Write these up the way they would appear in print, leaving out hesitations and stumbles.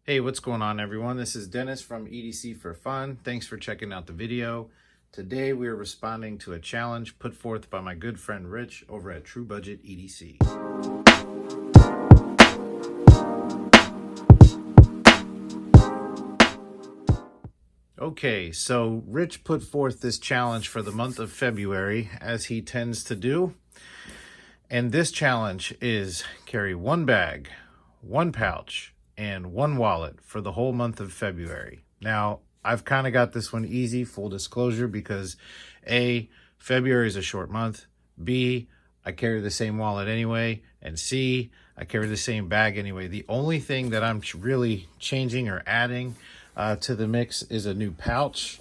Hey, what's going on everyone? This is Dennis from EDC for Fun. Thanks for checking out the video. Today we are responding to a challenge put forth by my good friend Rich over at True Budget EDC. Okay, so Rich put forth this challenge for the month of February, as he tends to do. And this challenge is carry one bag, one pouch, and one wallet for the whole month of February. Now, I've kind of got this one easy, full disclosure, because A, February is a short month. B, I carry the same wallet anyway. And C, I carry the same bag anyway. The only thing that I'm really changing or adding to the mix is a new pouch.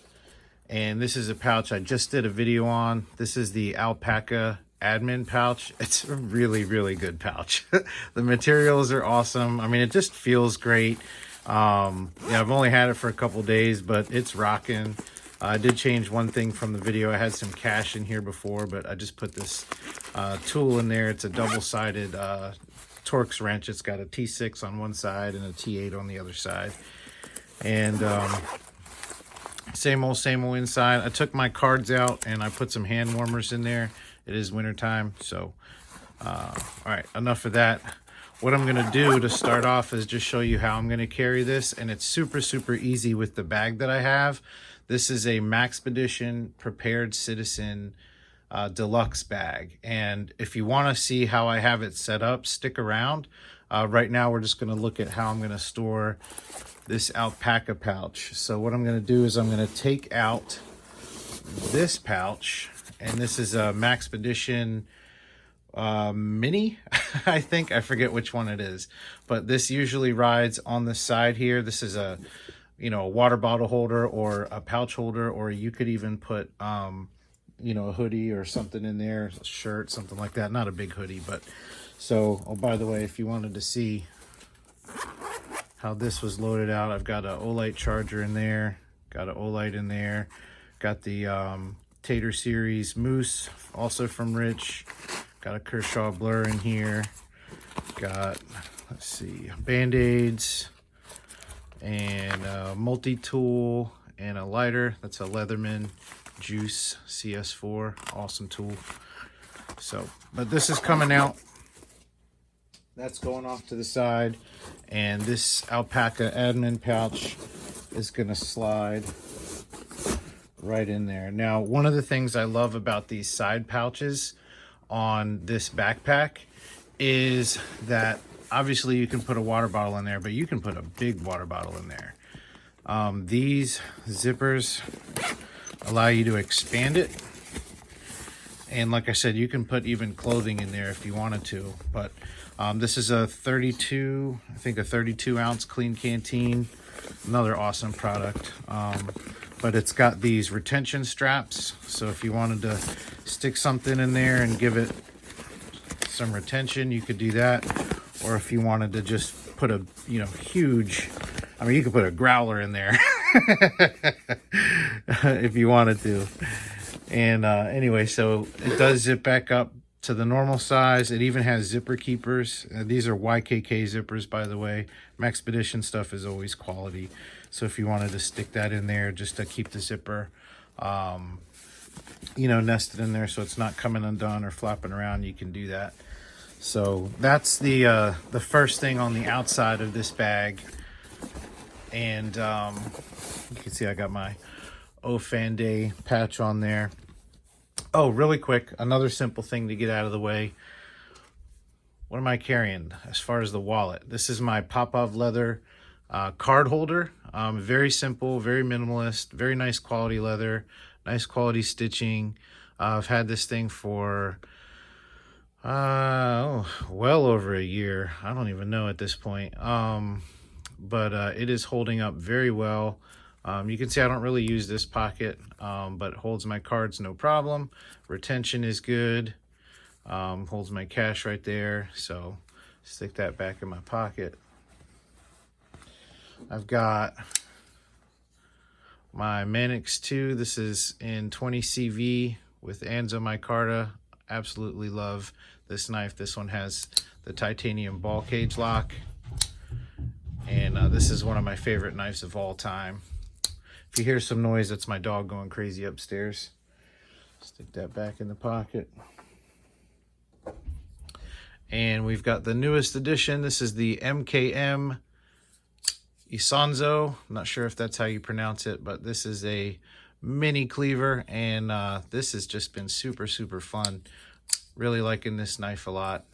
And this is a pouch I just did a video on. This is the Alpaka admin pouch. It's a really, really good pouch. The materials are awesome. I mean, it just feels great. Yeah, I've only had it for a couple days, but it's rocking. I did change one thing from the video. I had some cash in here before, but I just put this tool in there. It's a double-sided Torx wrench. It's got a T6 on one side and a T8 on the other side. And same old inside. I took my cards out and I put some hand warmers in there. It is wintertime, so all right, enough of that. What I'm gonna do to start off is just show you how I'm gonna carry this, and it's super easy with the bag that I have. This is a Maxpedition Prepared Citizen Deluxe bag, and if you want to see how I have it set up, stick around. Right now we're just gonna look at how I'm gonna store this Alpaka pouch. So what I'm gonna do is I'm gonna take out this pouch, and this is a Maxpedition Mini, I think. I forget which one it is, but this usually rides on the side here. This is a, a water bottle holder or a pouch holder, or you could even put, a hoodie or something in there, a shirt, something like that. Not a big hoodie, but so, oh, by the way, if you wanted to see how this was loaded out, I've got an Olight charger in there, got an Olight in there, got the Tater Series Moose, also from Rich. Got a Kershaw Blur in here. Got, let's see, Band-Aids and a multi-tool and a lighter. That's a Leatherman Juice CS4. Awesome tool. So, but this is coming out. That's going off to the side. And this Alpaka admin pouch is going to slide right in there. Now, one of the things I love about these side pouches on this backpack is that obviously you can put a water bottle in there, but you can put a big water bottle in there. These zippers allow you to expand it, and like I said, you can put even clothing in there if you wanted to. But this is a 32, I think a 32 ounce clean canteen, another awesome product. But it's got these retention straps, so if you wanted to stick something in there and give it some retention, you could do that. Or if you wanted to just put a, huge, I mean, you could put a growler in there if you wanted to. And anyway, so it does zip back up to the normal size. It even has zipper keepers. These are YKK zippers, by the way. Maxpedition stuff is always quality. So if you wanted to stick that in there just to keep the zipper, nested in there so it's not coming undone or flapping around, you can do that. So that's the first thing on the outside of this bag. And you can see I got my Ofande patch on there. Oh, really quick, another simple thing to get out of the way. What am I carrying as far as the wallet? This is my Popov leather card holder. Very simple, very minimalist, very nice quality leather, nice quality stitching. I've had this thing for well over a year. I don't even know at this point. But it is holding up very well. You can see I don't really use this pocket, but holds my cards no problem. Retention is good. Holds my cash right there. So stick that back in my pocket. I've got my Manix 2. This is in 20 CV with Anzo micarta. Absolutely love this knife. This one has the titanium ball cage lock. And this is one of my favorite knives of all time. If you hear some noise, that's my dog going crazy upstairs. Stick that back in the pocket. And we've got the newest edition. This is the MKM Isonzo. I'm not sure if that's how you pronounce it, but this is a mini cleaver, and this has just been super fun. Really liking this knife a lot.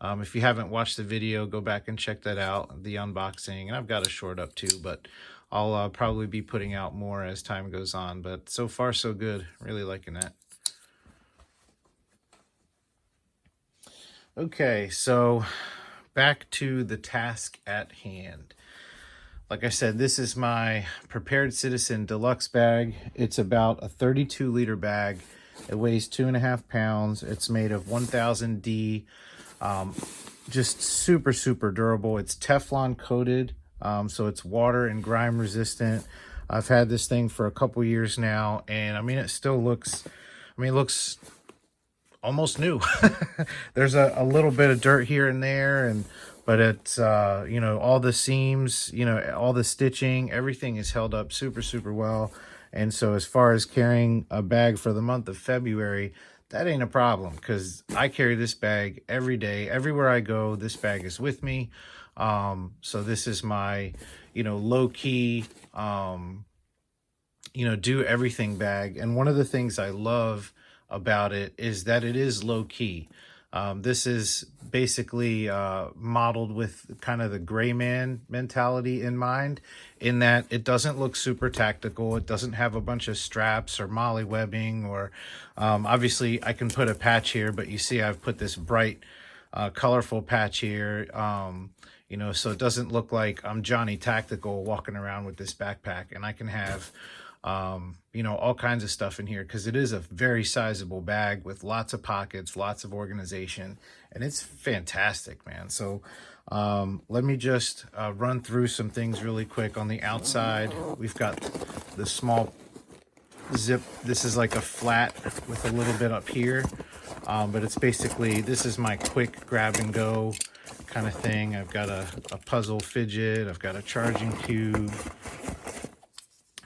If you haven't watched the video, go back and check that out, the unboxing. And I've got a short up too, but I'll probably be putting out more as time goes on. But so far, so good. Really liking that. Okay, so back to the task at hand. Like I said, this is my Prepared Citizen Deluxe bag. It's about a 32-liter bag. It weighs 2.5 pounds. It's made of 1000D. Just super durable. It's Teflon coated, so it's water and grime resistant. I've had this thing for a couple years now, and I mean, it still looks, it looks almost new. There's a little bit of dirt here and there, but it's, you know, all the seams, you know, all the stitching, everything is held up super well. And so as far as carrying a bag for the month of February, that ain't a problem, because I carry this bag every day. Everywhere I go, this bag is with me. So this is my, you know, low-key, you know, do everything bag. And one of the things I love about it is that it is low-key. This is basically modeled with kind of the gray man mentality in mind, in that it doesn't look super tactical. It doesn't have a bunch of straps or molly webbing, or obviously I can put a patch here, but you see I've put this bright colorful patch here, you know, so it doesn't look like I'm Johnny Tactical walking around with this backpack. And I can have you know, all kinds of stuff in here, because it is a very sizable bag with lots of pockets, lots of organization, and it's fantastic, man. So let me just run through some things really quick. On the outside, we've got the small zip. This is like a flat with a little bit up here, but it's basically, this is my quick grab and go kind of thing. I've got a puzzle fidget, I've got a charging cube,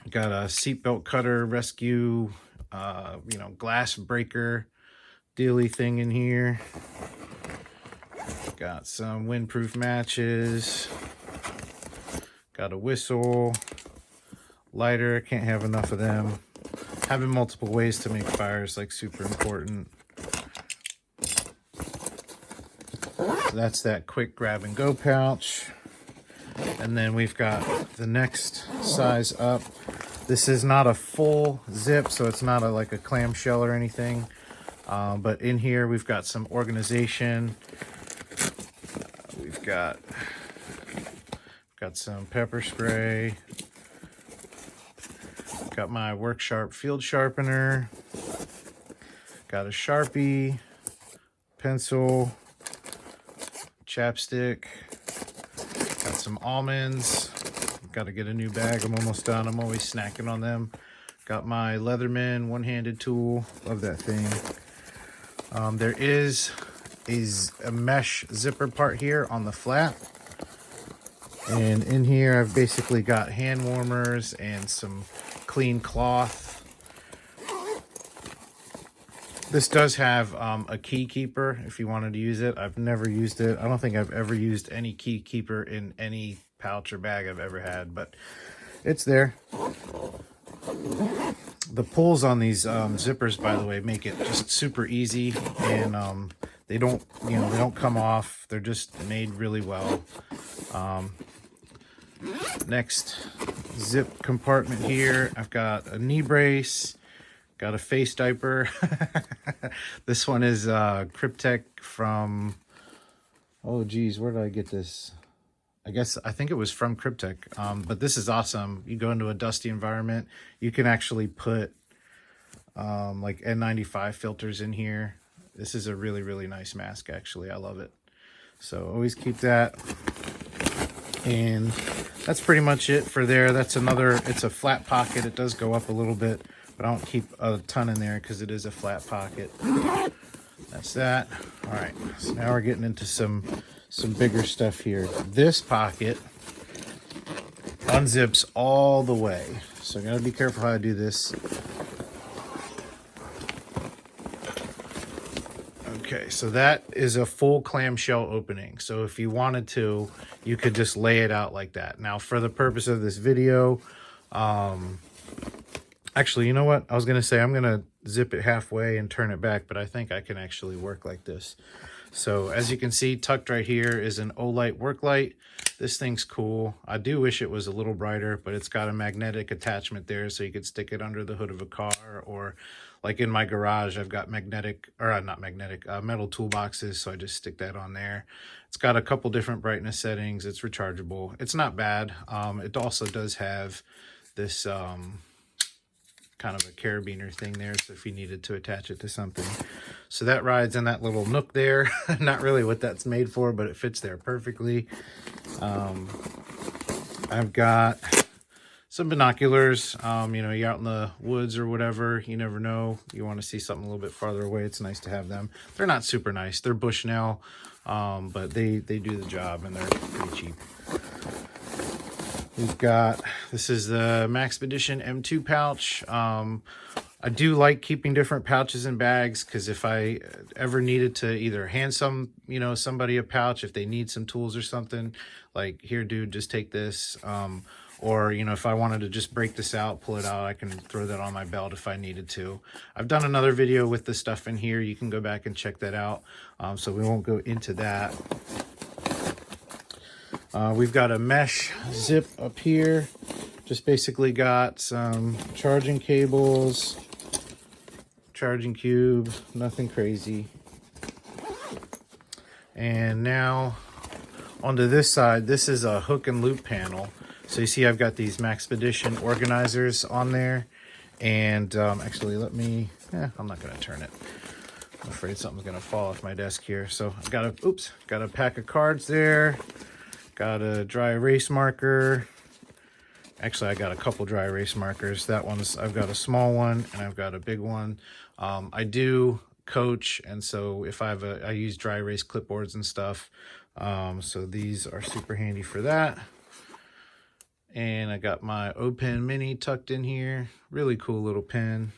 got a seatbelt cutter rescue, you know, glass breaker dealy thing in here. Got some windproof matches. Got a whistle, lighter. Can't have enough of them. Having multiple ways to make fires, like, super important. So that's that quick grab and go pouch. And then we've got the next size up. This is not a full zip, so it's not like a clamshell or anything. But in here, we've got some organization. We've got some pepper spray. Got my Work Sharp field sharpener. Got a Sharpie, pencil, chapstick. Got some almonds. Got to get a new bag. I'm almost done. I'm always snacking on them. Got my Leatherman one-handed tool. Love that thing. There is a mesh zipper part here on the flap. And in here, I've basically got hand warmers and some clean cloth. This does have a key keeper if you wanted to use it. I've never used it. I don't think I've ever used any key keeper in any pouch or bag I've ever had, but it's there. The pulls on these zippers, by the way, make it just super easy, and they don't, you know, they don't come off. They're just made really well. Next zip compartment here, I've got a knee brace, got a face diaper. This one is Cryptek from, oh geez, where did I get this? I think it was from Cryptek, but this is awesome. You go into a dusty environment, you can actually put like N95 filters in here. This is a really nice mask, actually. I love it. So always keep that. And that's pretty much it for there. That's another, it's a flat pocket. It does go up a little bit, but I don't keep a ton in there because it is a flat pocket. That's that. All right, so now we're getting into some bigger stuff here. This pocket unzips all the way. So I gotta be careful how I do this. Okay, so that is a full clamshell opening. So if you wanted to, you could just lay it out like that. Now, for the purpose of this video, actually, you know what? I was going to say I'm going to zip it halfway and turn it back, but I think I can actually work like this. So as you can see, tucked right here is an Olight work light. This thing's cool. I do wish it was a little brighter, but it's got a magnetic attachment there, so you could stick it under the hood of a car, or like in my garage, I've got magnetic, or not magnetic, metal toolboxes, so I just stick that on there. It's got a couple different brightness settings. It's rechargeable. It's not bad. It also does have this kind of a carabiner thing there, so if you needed to attach it to something. So that rides in that little nook there. Not really what that's made for, but it fits there perfectly. I've got some binoculars. You know, you're out in the woods or whatever, you never know, you want to see something a little bit farther away. It's nice to have them. They're not super nice, they're Bushnell, but they do the job, and they're pretty cheap. We've got, this is the Maxpedition M2 pouch. I do like keeping different pouches and bags, because if I ever needed to either hand somebody a pouch, if they need some tools or something, like, here, dude, just take this. Or, you know, if I wanted to just break this out, pull it out, I can throw that on my belt if I needed to. I've done another video with the stuff in here. You can go back and check that out. So we won't go into that. We've got a mesh zip up here. Just basically got some charging cables, charging cube, nothing crazy. And now onto this side, this is a hook and loop panel. So you see I've got these Maxpedition organizers on there. And actually, let me, I'm not going to turn it. I'm afraid something's going to fall off my desk here. So I've got a pack of cards there. Got a dry erase marker. Actually, I got a couple dry erase markers. I've got a small one and I've got a big one. I do coach, and so if I use dry erase clipboards and stuff. So these are super handy for that. And I got my O-Pen Mini tucked in here. Really cool little pen.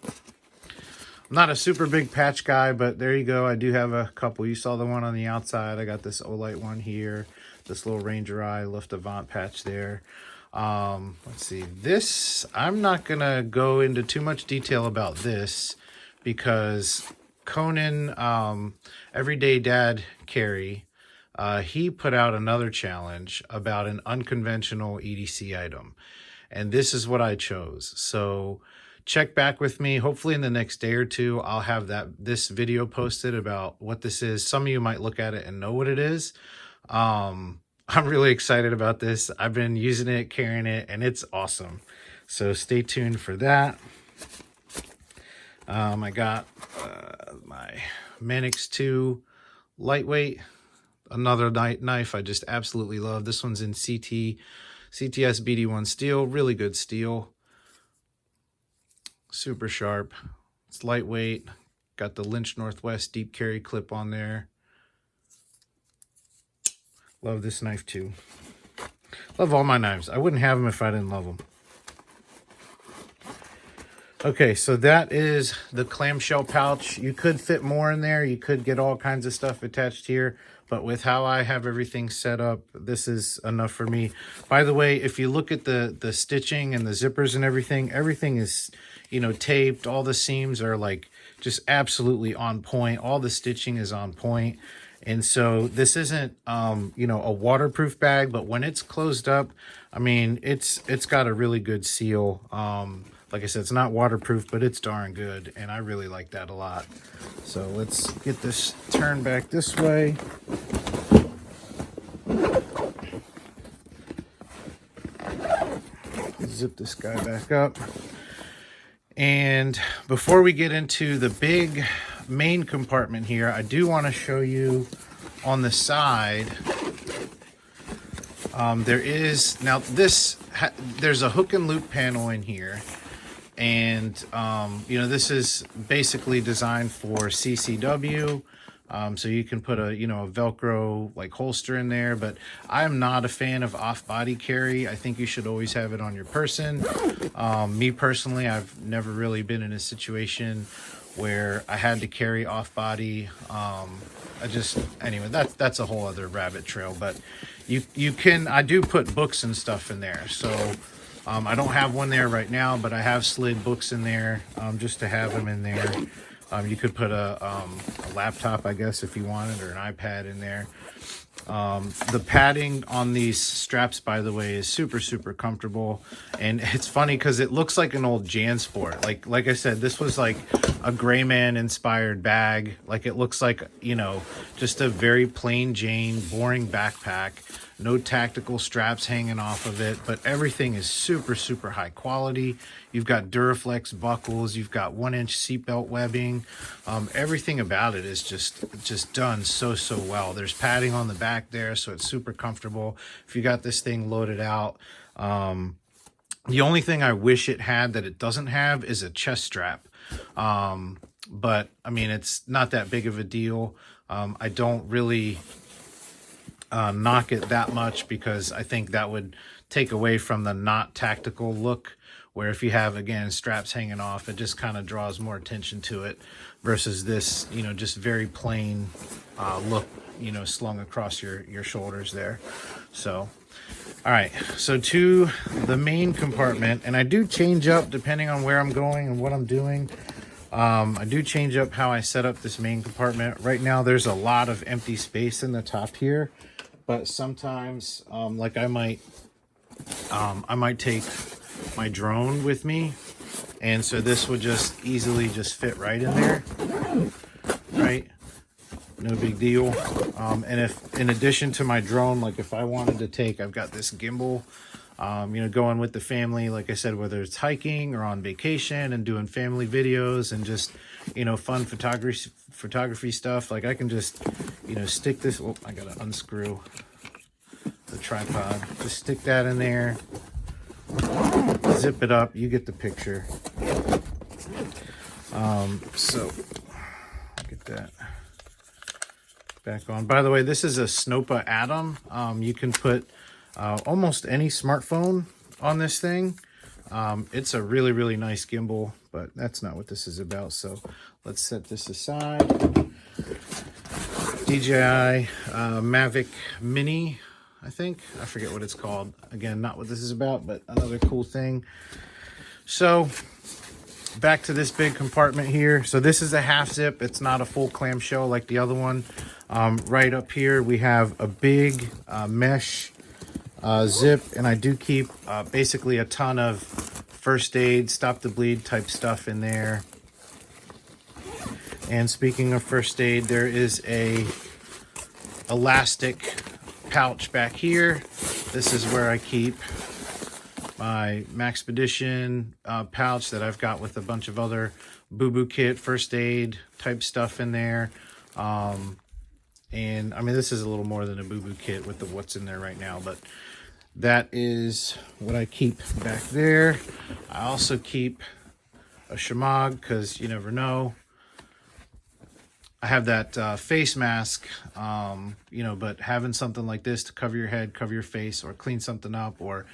I'm not a super big patch guy, but there you go. I do have a couple. You saw the one on the outside. I got this Olight one here. This little Ranger Eye Lift Avant patch there. Let's see. This, I'm not going to go into too much detail about this, because Conan, Everyday Dad Carry, he put out another challenge about an unconventional EDC item. And this is what I chose. So check back with me. Hopefully in the next day or two, I'll have this video posted about what this is. Some of you might look at it and know what it is. I'm really excited about this. I've been using it, carrying it, and it's awesome. So stay tuned for that. I got my Manix 2 lightweight, another knife I just absolutely love. This one's in CTS BD1 steel, really good steel. Super sharp. It's lightweight. Got the Lynch Northwest deep carry clip on there. Love this knife too. Love all my knives. I wouldn't have them if I didn't love them. Okay, so that is the clamshell pouch. You could fit more in there. You could get all kinds of stuff attached here. But with how I have everything set up, this is enough for me. By the way, if you look at the stitching and the zippers and everything is, you know, taped. All the seams are like just absolutely on point. All the stitching is on point. And so this isn't, you know, a waterproof bag, but when it's closed up, I mean, it's got a really good seal. Like I said, it's not waterproof, but it's darn good. And I really like that a lot. So let's get this turned back this way. Zip this guy back up. And before we get into the big main compartment here, I do want to show you on the side, there's a hook and loop panel in here. And, you know, this is basically designed for CCW. So you can put a, you know, a Velcro like holster in there, but I'm not a fan of off-body carry. I think you should always have it on your person. Me personally, I've never really been in a situation where I had to carry off-body. Anyway, that's a whole other rabbit trail, but you can, I do put books and stuff in there. So I don't have one there right now, but I have slid books in there just to have them in there. You could put a laptop, I guess, if you wanted, or an iPad in there. The padding on these straps, by the way, is super comfortable. And it's funny because it looks like an old JanSport. Like I said, this was like a Gray Man inspired bag. Like it looks like, you know, just a very plain Jane, boring backpack. No tactical straps hanging off of it, but everything is super high quality. You've got Duraflex buckles, you've got 1-inch seatbelt webbing. Everything about it is just done so well. There's padding on the back there, so it's super comfortable. If you got this thing loaded out, the only thing I wish it had that it doesn't have is a chest strap. But I mean, it's not that big of a deal. I don't really knock it that much because I think that would take away from the not tactical look, where if you have, again, straps hanging off, it just kind of draws more attention to it versus this, you know, just very plain look, you know, slung across your shoulders there. So all right, so to the main compartment, and I do change up depending on where I'm going and what I'm doing. I do change up how I set up this main compartment. Right now there's a lot of empty space in the top here, but sometimes like I might take my drone with me, and so this would just easily just fit right in there, right? No big deal. And if in addition to my drone, like if I wanted to take, I've got this gimbal, you know, going with the family, like I said, whether it's hiking or on vacation and doing family videos and just, you know, fun photography stuff. Like I can just, you know, stick this, oh, I gotta unscrew the tripod, just stick that in there, zip it up, you get the picture. So get that back on. By the way, this is a Snopa Atom. You can put almost any smartphone on this thing. It's a really nice gimbal, but that's not what this is about. So let's set this aside. DJI Mavic Mini, I think. I forget what it's called. Again, not what this is about, but another cool thing. So back to this big compartment here. So this is a half zip. It's not a full clamshell like the other one. Right up here we have a big mesh zip, and I do keep basically a ton of first aid, stop the bleed type stuff in there. And speaking of first aid, there is a elastic pouch back here. This is where I keep my Maxpedition pouch that I've got with a bunch of other boo-boo kit, first aid type stuff in there. And I mean, this is a little more than a boo-boo kit with what's in there right now, but that is what I keep back there. I also keep a shemagh because you never know. I have that face mask, you know, but having something like this to cover your head, cover your face, or clean something up, or,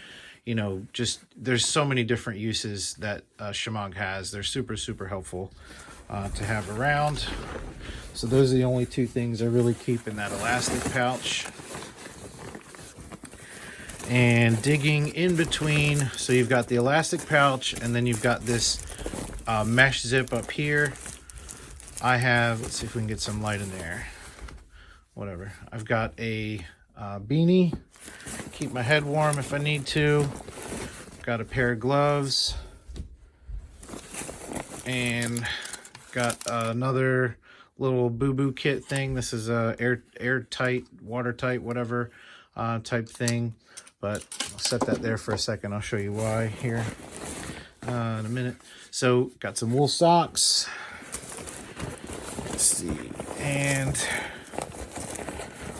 you know, just there's so many different uses that shemagh has. They're super helpful to have around. So those are the only two things I really keep in that elastic pouch. And digging in between, so you've got the elastic pouch, and then you've got this mesh zip up here. I have, let's see if we can get some light in there. Whatever. I've got a beanie, keep my head warm if I need to. Got a pair of gloves, and got another little boo-boo kit thing. This is a airtight, watertight, whatever type thing. But I'll set that there for a second. I'll show you why here in a minute. So got some wool socks. Let's see. And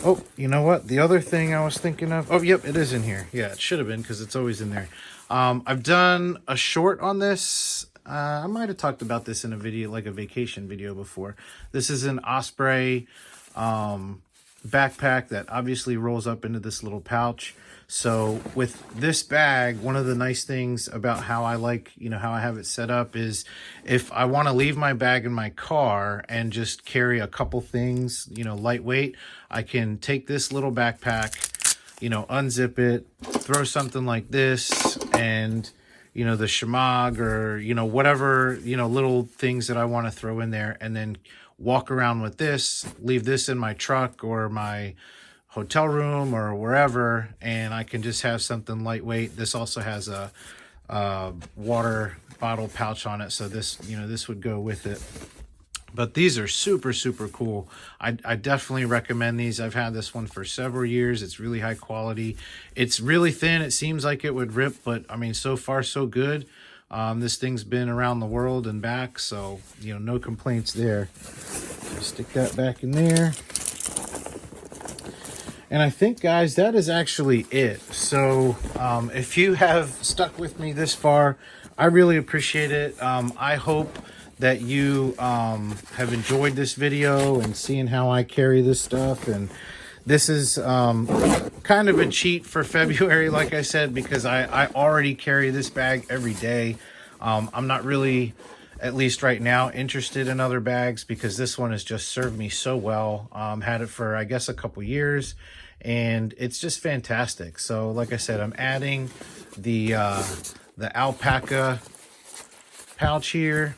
oh, you know what? The other thing I was thinking of. Oh, yep, it is in here. Yeah, it should have been because it's always in there. I've done a short on this. I might have talked about this in a video, like a vacation video before. This is an Osprey backpack that obviously rolls up into this little pouch. So with this bag, one of the nice things about how I like, how I have it set up is if I want to leave my bag in my car and just carry a couple things, lightweight, I can take this little backpack, unzip it, throw something like this, and the shemagh or whatever little things that I want to throw in there, and then walk around with this, leave this in my truck or my hotel room or wherever, and I can just have something lightweight. This also has a water bottle pouch on it, so this this would go with it. But these are super, super cool. I definitely recommend these. I've had this one for several years. It's really high quality. It's really thin. It seems like it would rip, but I mean, so far so good. This thing's been around the world and back, so no complaints there. So stick that back in there. And I think, guys, that is actually it. So if you have stuck with me this far, I really appreciate it. I hope that you have enjoyed this video and seeing how I carry this stuff. And this is kind of a cheat for February, like I said, because I already carry this bag every day. I'm not really, at least right now, interested in other bags because this one has just served me so well. Had it for, I guess, a couple years, and it's just fantastic. So like I said, I'm adding the Alpaka pouch here,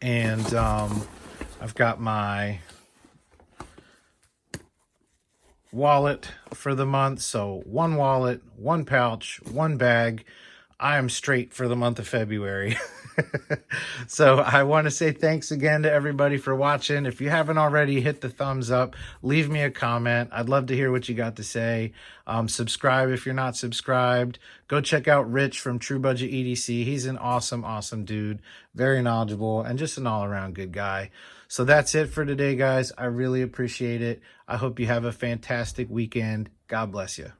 and I've got my wallet for the month. So one wallet, one pouch, one bag. I am straight for the month of February. So I want to say thanks again to everybody for watching. If you haven't already, hit the thumbs up, leave me a comment. I'd love to hear what you got to say. Subscribe if you're not subscribed. Go check out Rich from True Budget EDC. He's an awesome, awesome dude, very knowledgeable, and just an all-around good guy. So that's it for today, guys. I really appreciate it. I hope you have a fantastic weekend. God bless you.